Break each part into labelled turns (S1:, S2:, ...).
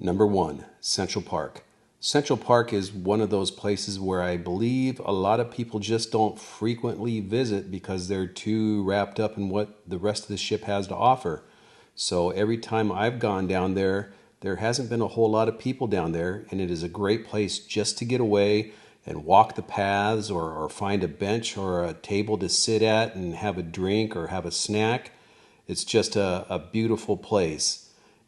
S1: Number 1, Central Park. Central Park is one of those places where I believe a lot of people just don't frequently visit because they're too wrapped up in what the rest of the ship has to offer. So every time I've gone down there, there hasn't been a whole lot of people down there, and it is a great place just to get away and walk the paths or find a bench or a table to sit at and have a drink or have a snack. It's just a beautiful place.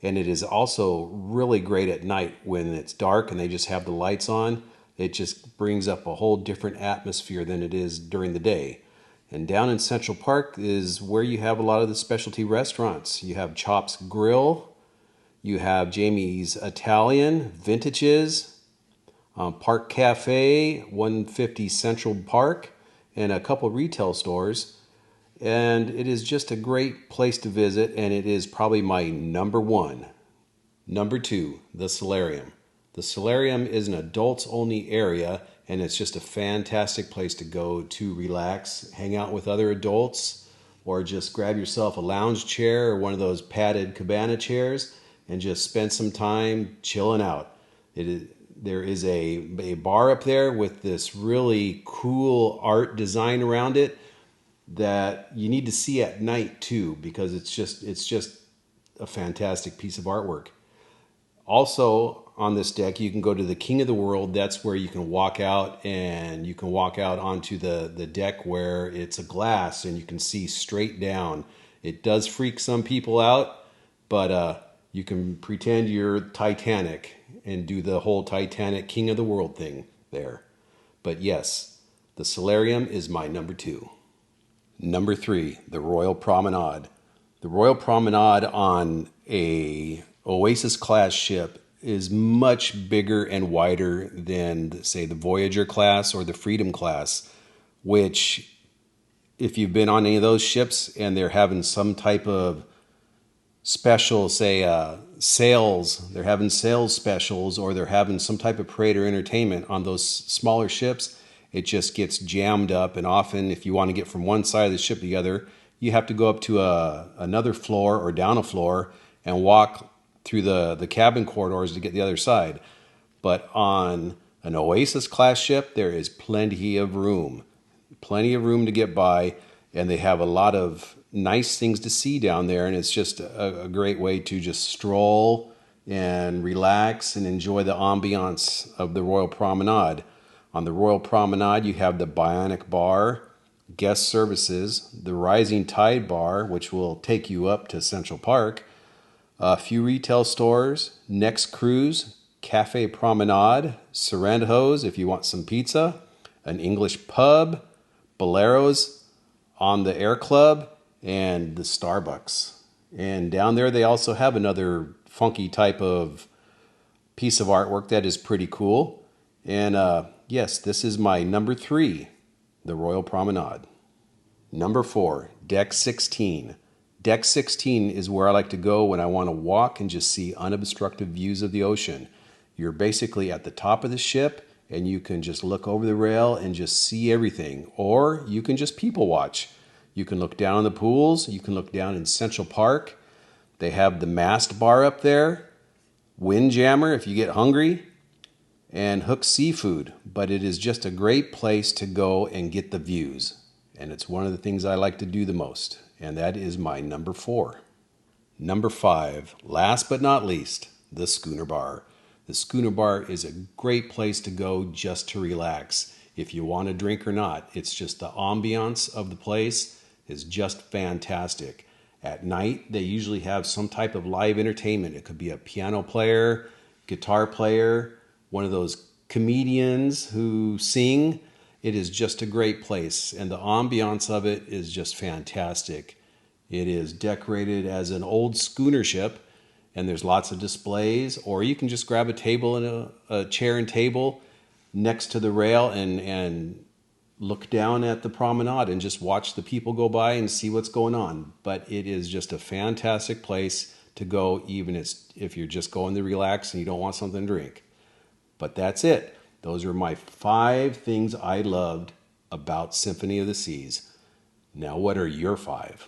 S1: And it is also really great at night when it's dark and they just have the lights on. It just brings up a whole different atmosphere than it is during the day. And down in Central Park is where you have a lot of the specialty restaurants. You have Chop's Grill, you have Jamie's Italian, Vintages, Park Cafe, 150 Central Park, and a couple retail stores. And it is just a great place to visit, and it is probably my number 1. Number 2, the Solarium. The Solarium is an adults-only area, and it's just a fantastic place to go to relax, hang out with other adults, or just grab yourself a lounge chair or one of those padded cabana chairs and just spend some time chilling out. There is a bar up there with this really cool art design around it that you need to see at night too, because it's just a fantastic piece of artwork. Also on this deck, you can go to the King of the World. That's where you can walk out, and you can walk out onto the deck where it's a glass and you can see straight down. It does freak some people out, but you can pretend you're Titanic and do the whole Titanic King of the World thing there. But yes, the Solarium is my number 2. Number 3, the Royal Promenade. The Royal Promenade on a Oasis-class ship is much bigger and wider than, say, the Voyager class or the Freedom class, which, if you've been on any of those ships and they're having some type of special, say, sales, they're having sales specials, or they're having some type of parade or entertainment on those smaller ships, it just gets jammed up, and often if you want to get from one side of the ship to the other, you have to go up to another floor or down a floor and walk through the cabin corridors to get the other side. But on an Oasis-class ship, there is plenty of room to get by, and they have a lot of nice things to see down there, and it's just a great way to just stroll and relax and enjoy the ambiance of the Royal Promenade. On the Royal Promenade, you have the Bionic Bar, guest services, the Rising Tide Bar, which will take you up to Central Park, a few retail stores, Next Cruise, Cafe Promenade, Sorrento's if you want some pizza, an English pub, Bolero's on the Air Club, and the Starbucks. And down there they also have another funky type of piece of artwork that is pretty cool. And yes, this is my number 3, the Royal Promenade. Number 4, Deck 16. Deck 16 is where I like to go when I want to walk and just see unobstructed views of the ocean. You're basically at the top of the ship, and you can just look over the rail and just see everything. Or you can just people watch. You can look down in the pools. You can look down in Central Park. They have the Mast Bar up there, Windjammer if you get hungry, and Hook Seafood. But it is just a great place to go and get the views. And it's one of the things I like to do the most. And that is my number 4. Number 5, last but not least, the Schooner Bar. The Schooner Bar is a great place to go just to relax. If you want a drink or not, it's just the ambiance of the place is just fantastic. At night, they usually have some type of live entertainment. It could be a piano player, guitar player, one of those comedians who sing. It is just a great place, and the ambiance of it is just fantastic. It is decorated as an old schooner ship, and there's lots of displays, or you can just grab a table and a chair and table next to the rail and look down at the promenade and just watch the people go by and see what's going on. But it is just a fantastic place to go, even if you're just going to relax and you don't want something to drink. But that's it. Those are my 5 things I loved about Symphony of the Seas. Now, what are your 5?